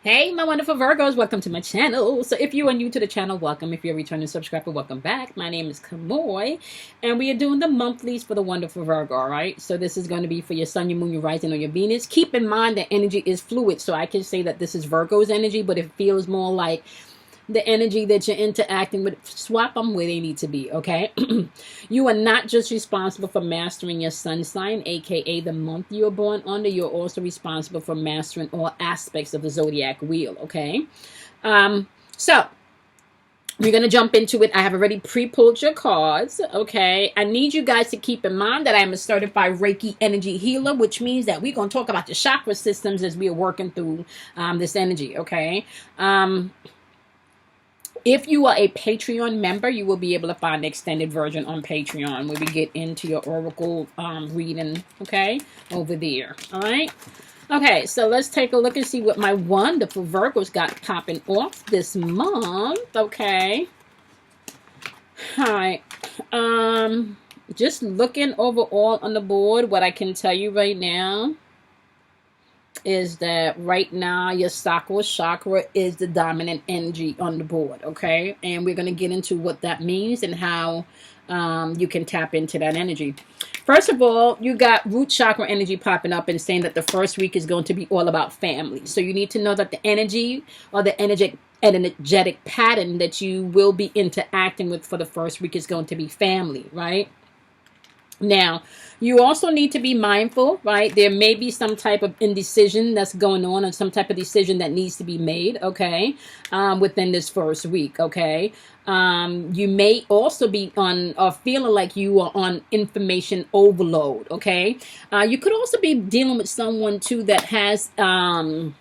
Hey, my wonderful Virgos, welcome to my channel. So if you are new to the channel, welcome. If you're a returning subscriber, welcome back. My name is Cosmo, and we are doing the monthlies for the wonderful Virgo, all right? So this is going to be for your sun, your moon, your rising, or your Venus. Keep in mind that energy is fluid, so I can say that this is Virgo's energy, but it feels more like the energy that you're interacting with. Swap them where they need to be, okay? You are not just responsible for mastering your sun sign, aka the month you were born under. You're also responsible for mastering all aspects of the zodiac wheel, okay? So we're going to jump into it. I have already pre-pulled your cards, okay? I need you guys to keep in mind that I'm a certified Reiki energy healer, which means that we're going to talk about the chakra systems as we are working through this energy, okay? If you are a Patreon member, you will be able to find the extended version on Patreon where we get into your oracle reading, okay, over there, all right? Okay, so let's take a look and see what my wonderful Virgos got popping off this month, okay? All right. Just looking overall on the board, what I can tell you right now is that right now your sacral chakra is the dominant energy on the board, okay? And we're going to get into what that means and how you can tap into that energy. First of all, you got root chakra energy popping up and saying that the first week is going to be all about family. So you need to know that the energy or the energetic pattern that you will be interacting with for the first week is going to be family, right? Now, you also need to be mindful, right? There may be some type of indecision that's going on or some type of decision that needs to be made, okay, within this first week, okay? You may also be on or feeling like you are on information overload, okay? You could also be dealing with someone, too, that has a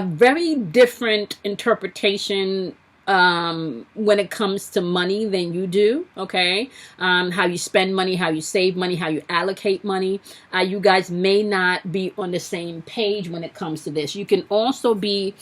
very different interpretation when it comes to money than you do, okay? How you spend money, how you save money, how you allocate money. You guys may not be on the same page when it comes to this. You can also be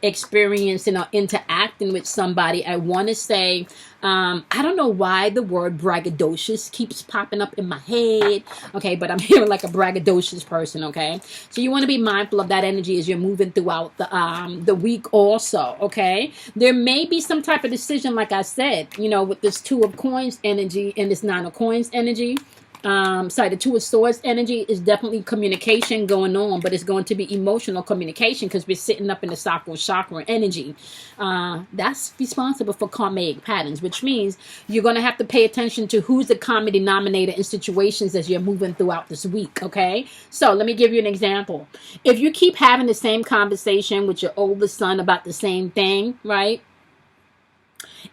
experiencing or interacting with somebody. I want to say, I don't know why the word braggadocious keeps popping up in my head, okay, but I'm hearing like a braggadocious person, okay? So you want to be mindful of that energy as you're moving throughout the week also, okay? There may be some type of decision, like I said, you know, with this Two of Coins energy and this Nine of Coins energy. The Two of Swords energy is definitely communication going on, but it's going to be emotional communication because we're sitting up in the sacral chakra energy. That's responsible for karmic patterns, which means you're going to have to pay attention to who's the common denominator in situations as you're moving throughout this week, okay? So let me give you an example. If you keep having the same conversation with your oldest son about the same thing, right?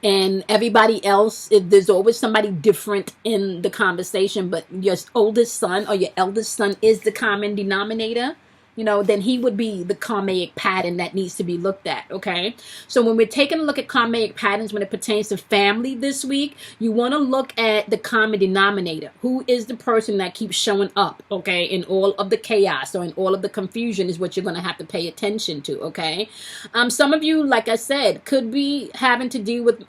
And everybody else, there's always somebody different in the conversation, but your oldest son or your eldest son is the common denominator, you know, then he would be the karmic pattern that needs to be looked at, okay? So when we're taking a look at karmic patterns when it pertains to family this week, you want to look at the common denominator. Who is the person that keeps showing up, okay, in all of the chaos or in all of the confusion is what you're going to have to pay attention to, okay? Some of you, like I said, could be having to deal with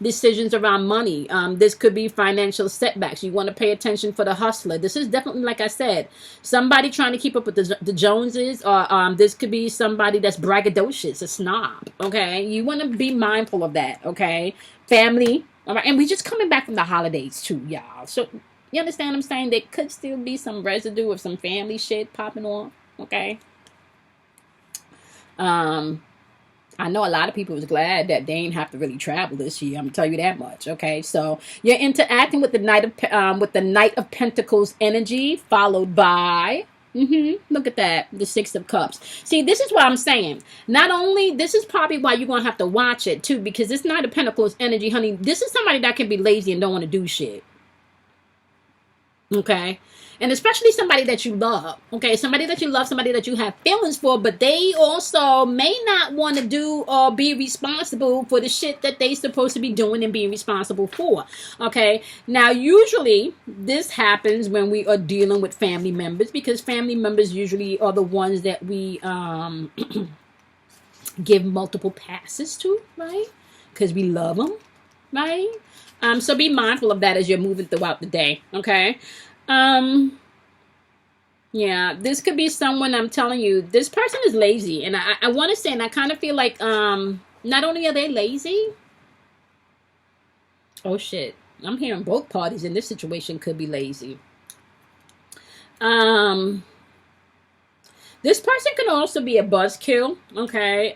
decisions around money. This could be financial setbacks. You want to pay attention for the hustler. This is definitely, like I said, somebody trying to keep up with the Joneses, or this could be somebody that's braggadocious, a snob, okay? You want to be mindful of that, okay? Family, all right? And we just coming back from the holidays too, y'all. So you understand what I'm saying? There could still be some residue of some family shit popping off, okay? I know a lot of people was glad that they ain't have to really travel this year. I'm gonna tell you that much. Okay, so you're interacting with the Knight of Pentacles energy, followed by look at that, the Six of Cups. See, this is what I'm saying. Not only, this is probably why you're gonna have to watch it too, because this Knight of Pentacles energy, honey, this is somebody that can be lazy and don't want to do shit. Okay, and especially somebody that you love, okay, somebody that you love, somebody that you have feelings for, but they also may not want to do or be responsible for the shit that they supposed to be doing and being responsible for, okay? Now, usually, this happens when we are dealing with family members, because family members usually are the ones that we give multiple passes to, right? Because we love them, right? So be mindful of that as you're moving throughout the day, okay? Yeah, this could be someone, I'm telling you, this person is lazy. And I want to say, and I kind of feel like not only are they lazy, oh shit, I'm hearing both parties in this situation could be lazy. Um This person can also be a buzzkill, okay?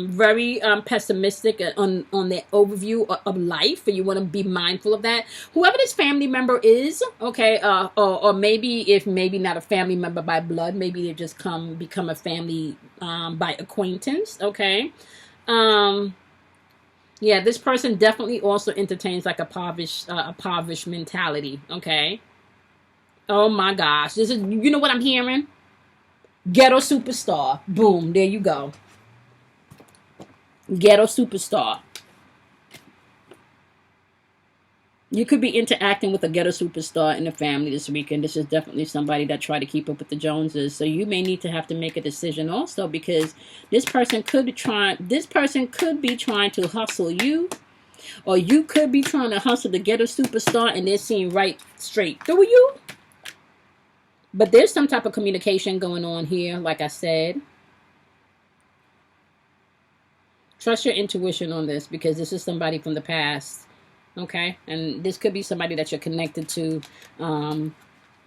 Very pessimistic on the overview of life, and you want to be mindful of that. Whoever this family member is, okay, or maybe if maybe not a family member by blood, maybe they just become a family by acquaintance, okay? Um, yeah, this person definitely also entertains like a impoverished mentality, okay? Oh my gosh, this is, you know what I'm hearing? Ghetto superstar. Boom. There you go. Ghetto superstar. You could be interacting with a ghetto superstar in the family this weekend. This is definitely somebody that tried to keep up with the Joneses. So you may need to have to make a decision also, because this person could be trying to hustle you, or you could be trying to hustle the ghetto superstar and they're seeing right straight through you. But there's some type of communication going on here, like I said. Trust your intuition on this, because this is somebody from the past, okay? And this could be somebody that you're connected to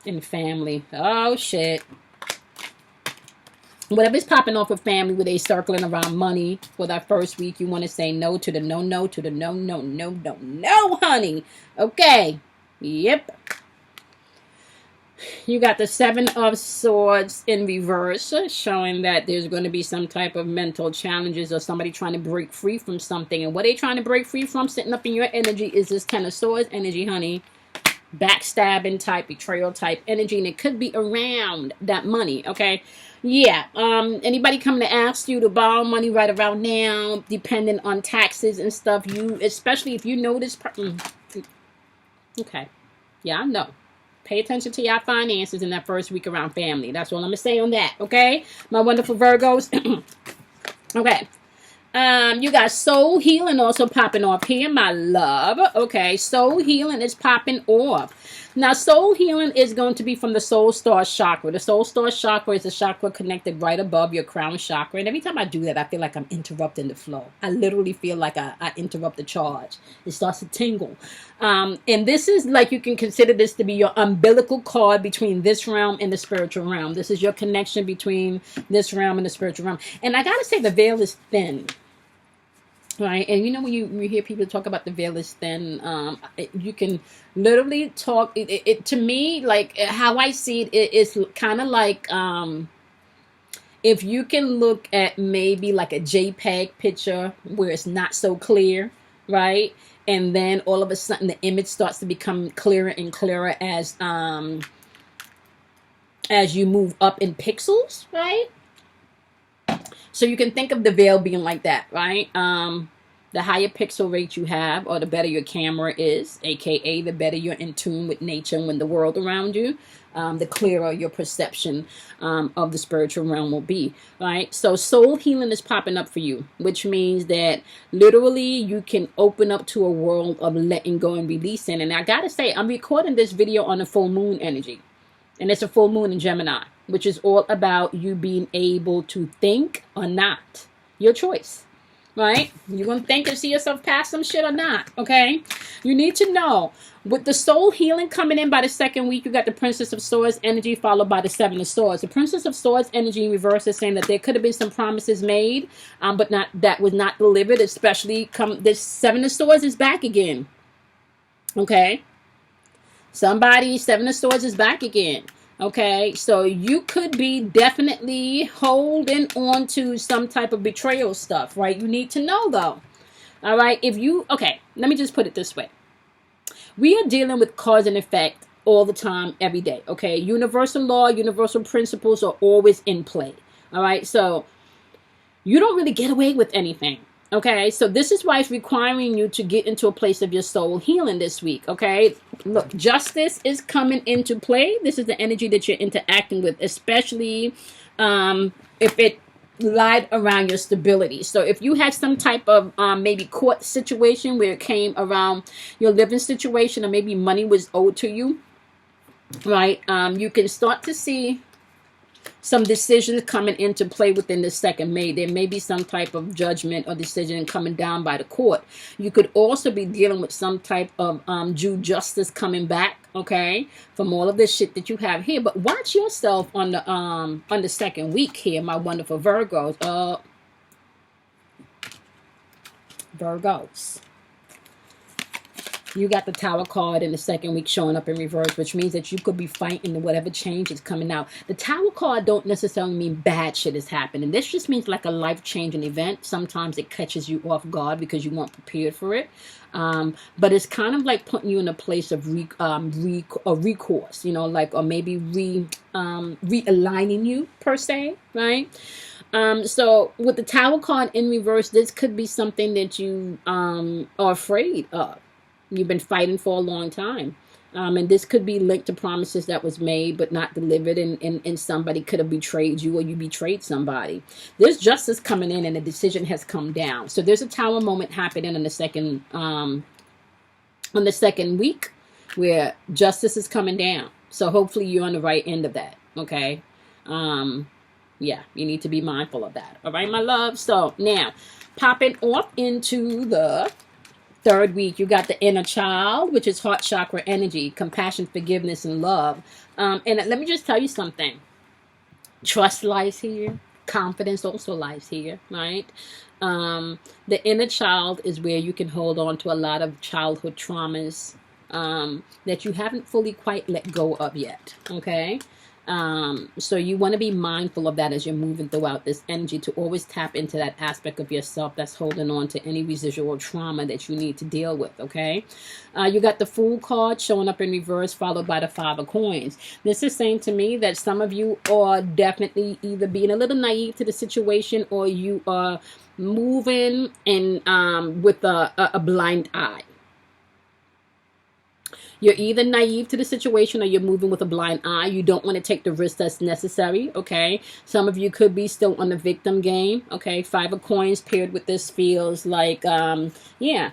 in family. Oh, shit. Whatever's popping off with family, where they circling around money for that first week, you want to say no to the no, to the no, honey. Okay. Yep. You got the Seven of Swords in reverse, showing that there's going to be some type of mental challenges or somebody trying to break free from something. And what they trying to break free from, sitting up in your energy, is this Ten of Swords energy, honey. Backstabbing type, betrayal type energy. And it could be around that money, okay? Yeah. Anybody coming to ask you to borrow money right around now, depending on taxes and stuff, especially if you know this person. Okay. Yeah, I know. Pay attention to your finances in that first week around family. That's all I'm going to say on that, okay? My wonderful Virgos. Okay. You got soul healing also popping off here, my love. Okay, soul healing is popping off. Now, soul healing is going to be from the soul star chakra. The soul star chakra is a chakra connected right above your crown chakra. And every time I do that, I feel like I'm interrupting the flow. I literally feel like I interrupt the charge. It starts to tingle. And this is like, you can consider this to be your umbilical cord between this realm and the spiritual realm. This is your connection between this realm and the spiritual realm. And I got to say, the veil is thin. Right, and you know when you hear people talk about the veil is thin, you can literally talk. It to me, like how I see it, it's kind of like if you can look at maybe like a JPEG picture where it's not so clear, right, and then all of a sudden the image starts to become clearer and clearer as you move up in pixels, right? So you can think of the veil being like that, right? The higher pixel rate you have, or the better your camera is, aka the better you're in tune with nature and with the world around you, the clearer your perception of the spiritual realm will be, right? So soul healing is popping up for you, which means that literally you can open up to a world of letting go and releasing. And I gotta say, I'm recording this video on a full moon energy. And it's a full moon in Gemini, which is all about you being able to think or not. Your choice, right? You're going to think and see yourself past some shit or not, okay? You need to know, with the soul healing coming in by the second week, you got the Princess of Swords energy followed by the Seven of Swords. The Princess of Swords energy in reverse is saying that there could have been some promises made, but that was not delivered, especially this Seven of Swords is back again, okay? Somebody, Seven of Swords is back again. Okay, so you could be definitely holding on to some type of betrayal stuff, right? You need to know, though. All right, okay, let me just put it this way. We are dealing with cause and effect all the time, every day, okay? Universal law, universal principles are always in play. All right, so you don't really get away with anything. Okay, so this is why it's requiring you to get into a place of your soul healing this week, okay? Look, justice is coming into play. This is the energy that you're interacting with, especially if it lied around your stability. So if you had some type of maybe court situation where it came around your living situation, or maybe money was owed to you, right? You can start to see some decisions coming into play within the second May. There may be some type of judgment or decision coming down by the court. You could also be dealing with some type of due justice coming back, okay, from all of this shit that you have here. But watch yourself on the second week here, my wonderful Virgos. Virgos. You got the Tower card in the second week showing up in reverse, which means that you could be fighting whatever change is coming out. The Tower card don't necessarily mean bad shit is happening. This just means like a life-changing event. Sometimes it catches you off guard because you weren't prepared for it. But it's kind of like putting you in a place of recourse, you know, like, or maybe realigning you per se, right? So with the Tower card in reverse, this could be something that you are afraid of. You've been fighting for a long time. And this could be linked to promises that was made but not delivered, and somebody could have betrayed you, or you betrayed somebody. There's justice coming in and a decision has come down. So there's a Tower moment happening on the second week where justice is coming down. So hopefully you're on the right end of that, okay? Yeah, you need to be mindful of that. All right, my love? So now, popping off into the third week, you got the inner child, which is heart chakra energy, compassion, forgiveness, and love. And let me just tell you something. Trust lies here. Confidence also lies here, right? The inner child is where you can hold on to a lot of childhood traumas that you haven't fully quite let go of yet, okay? So you want to be mindful of that as you're moving throughout this energy, to always tap into that aspect of yourself that's holding on to any residual trauma that you need to deal with, okay? You got the Fool card showing up in reverse, followed by the Five of Coins. This is saying to me that some of you are definitely either being a little naive to the situation, or you are moving and with a blind eye. You're either naive to the situation or you're moving with a blind eye. You don't want to take the risk that's necessary, okay? Some of you could be still on the victim game, okay? Five of Coins paired with this feels like, yeah,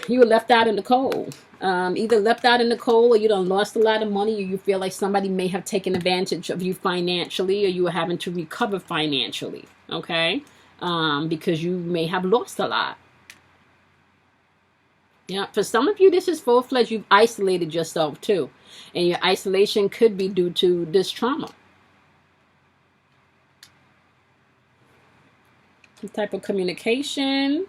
you were left out in the cold. Either left out in the cold, or you done lost a lot of money, or you feel like somebody may have taken advantage of you financially, or you were having to recover financially, okay? Because you may have lost a lot. Yeah, for some of you, this is full-fledged. You've isolated yourself too. And your isolation could be due to this trauma. Some type of communication.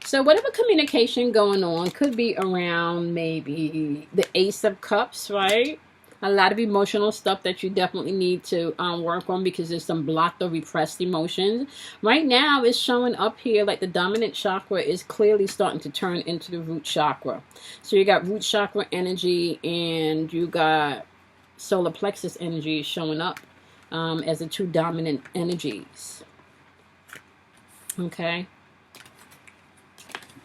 So whatever communication going on could be around maybe the Ace of Cups, right? A lot of emotional stuff that you definitely need to work on, because there's some blocked or repressed emotions. Right now, it's showing up here like the dominant chakra is clearly starting to turn into the root chakra. So you got root chakra energy and you got solar plexus energy showing up as the two dominant energies. Okay.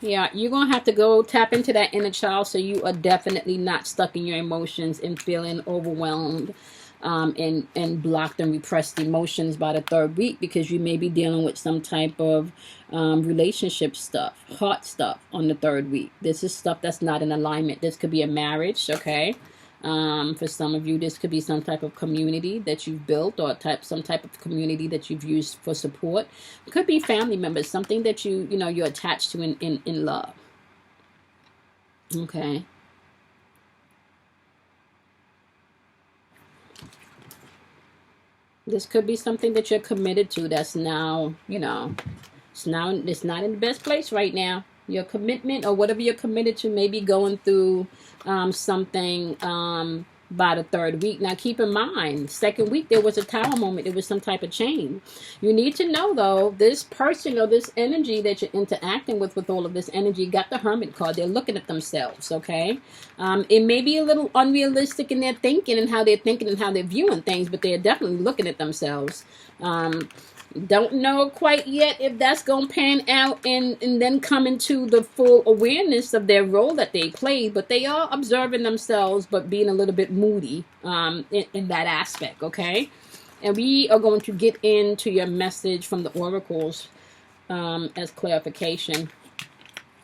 Yeah, you're going to have to go tap into that inner child, so you are definitely not stuck in your emotions and feeling overwhelmed and blocked and repressed emotions by the third week, because you may be dealing with some type of relationship stuff, heart stuff on the third week. This is stuff that's not in alignment. This could be a marriage, okay? For some of you, this could be some type of community that you've built, or some type of community that you've used for support. It could be family members, something that you're attached to in love. Okay. This could be something that you're committed to that's now, it's not in the best place right now. Your commitment, or whatever you're committed to, may be going through something by the third week. Now, keep in mind, second week, there was a Tower moment. There was some type of change. You need to know, though, this person or this energy that you're interacting with all of this energy got the Hermit card. They're looking at themselves, okay? It may be a little unrealistic in their thinking and how they're thinking and how they're viewing things, but they're definitely looking at themselves. Don't know quite yet if that's going to pan out and then come into the full awareness of their role that they played, but they are observing themselves, but being a little bit moody in that aspect, okay? And we are going to get into your message from the oracles as clarification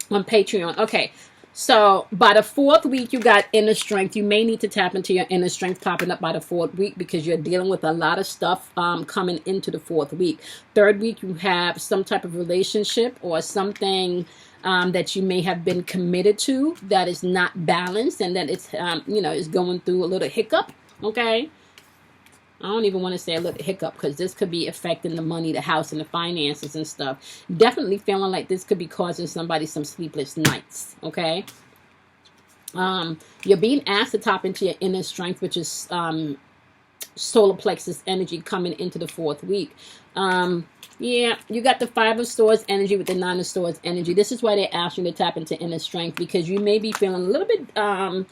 on Patreon. Okay, So by the fourth week, you got inner strength. You may need to tap into your inner strength popping up by the fourth week because you're dealing with a lot of stuff coming into the fourth week. Third week, you have some type of relationship or something that you may have been committed to that is not balanced and that it's, is going through a little hiccup. Okay. I don't even want to say a little hiccup because this could be affecting the money, the house, and the finances and stuff. Definitely feeling like this could be causing somebody some sleepless nights, okay? You're being asked to tap into your inner strength, which is solar plexus energy coming into the fourth week. Yeah, you got the Five of Swords energy with the Nine of Swords energy. This is why they ask you to tap into inner strength because you may be feeling a little bit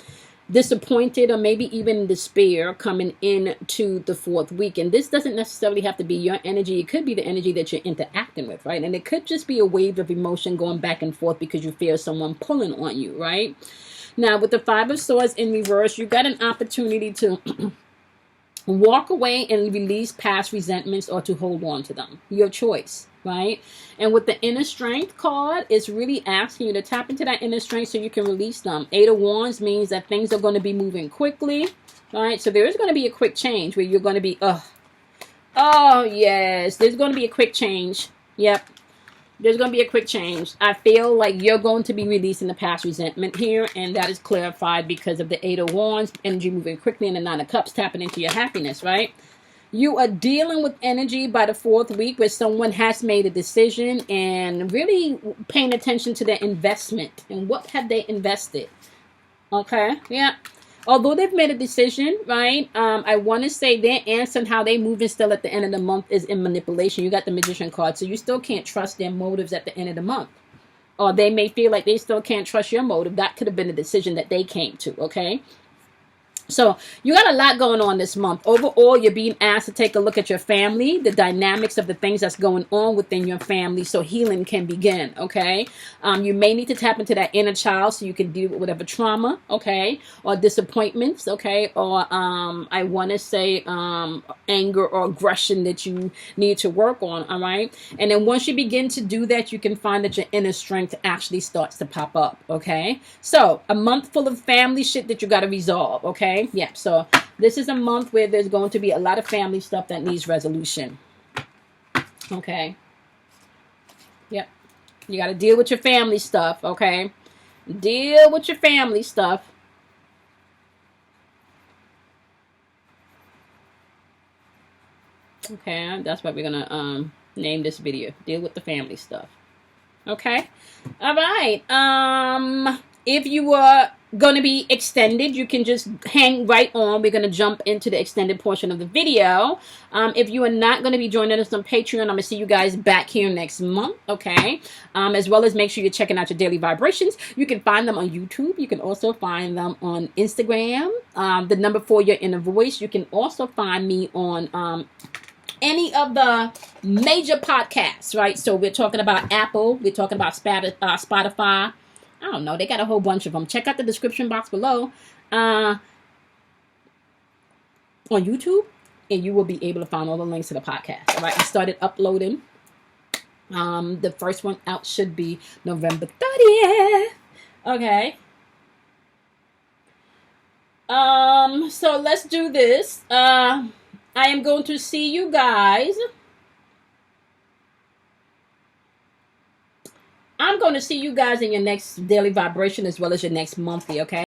disappointed or maybe even despair coming into the fourth week. And this doesn't necessarily have to be your energy. It could be the energy that you're interacting with, right? And it could just be a wave of emotion going back and forth because you feel someone pulling on you, right? Now, with the Five of Swords in reverse, you got an opportunity to walk away and release past resentments or to hold on to them. Your choice, right? And with the inner strength card, it's really asking you to tap into that inner strength so you can release them. Eight of Wands means that things are going to be moving quickly, right? So there is going to be a quick change where you're going to be, oh yes, there's going to be a quick change. Yep. There's going to be a quick change. I feel like you're going to be releasing the past resentment here, and that is clarified because of the Eight of Wands, energy moving quickly, and the Nine of Cups tapping into your happiness, right? You are dealing with energy by the fourth week where someone has made a decision and really paying attention to their investment and what have they invested. Okay, yeah. Although they've made a decision, right? I want to say their answer and how they move and still at the end of the month is in manipulation. You got the Magician card, so you still can't trust their motives at the end of the month. Or they may feel like they still can't trust your motive. That could have been a decision that they came to, okay? So you got a lot going on this month. Overall, you're being asked to take a look at your family, the dynamics of the things that's going on within your family so healing can begin, okay? You may need to tap into that inner child so you can deal with whatever trauma, okay? Or disappointments, okay? Or I want to say anger or aggression that you need to work on, all right? And then once you begin to do that, you can find that your inner strength actually starts to pop up, okay? So a month full of family shit that you got to resolve, okay? Yeah, so this is a month where there's going to be a lot of family stuff that needs resolution. Okay. Yep. You got to deal with your family stuff, okay? Deal with your family stuff. Okay, that's what we're going to name this video. Deal with the family stuff. Okay. All right. If you were going to be extended, you can just hang right on. We're going to jump into the extended portion of the video. If you are not going to be joining us on Patreon, I'm going to see you guys back here next month, okay? As well as make sure you're checking out your daily vibrations. You can find them on YouTube. You can also find them on Instagram. The number for your inner voice. You can also find me on any of the major podcasts, right? So we're talking about Apple. We're talking about Spotify. I don't know. They got a whole bunch of them. Check out the description box below on YouTube, and you will be able to find all the links to the podcast. All right. I started uploading. The first one out should be November 30th. Okay. So let's do this. I am going to see you guys. I'm going to see you guys in your next daily vibration as well as your next monthly, okay?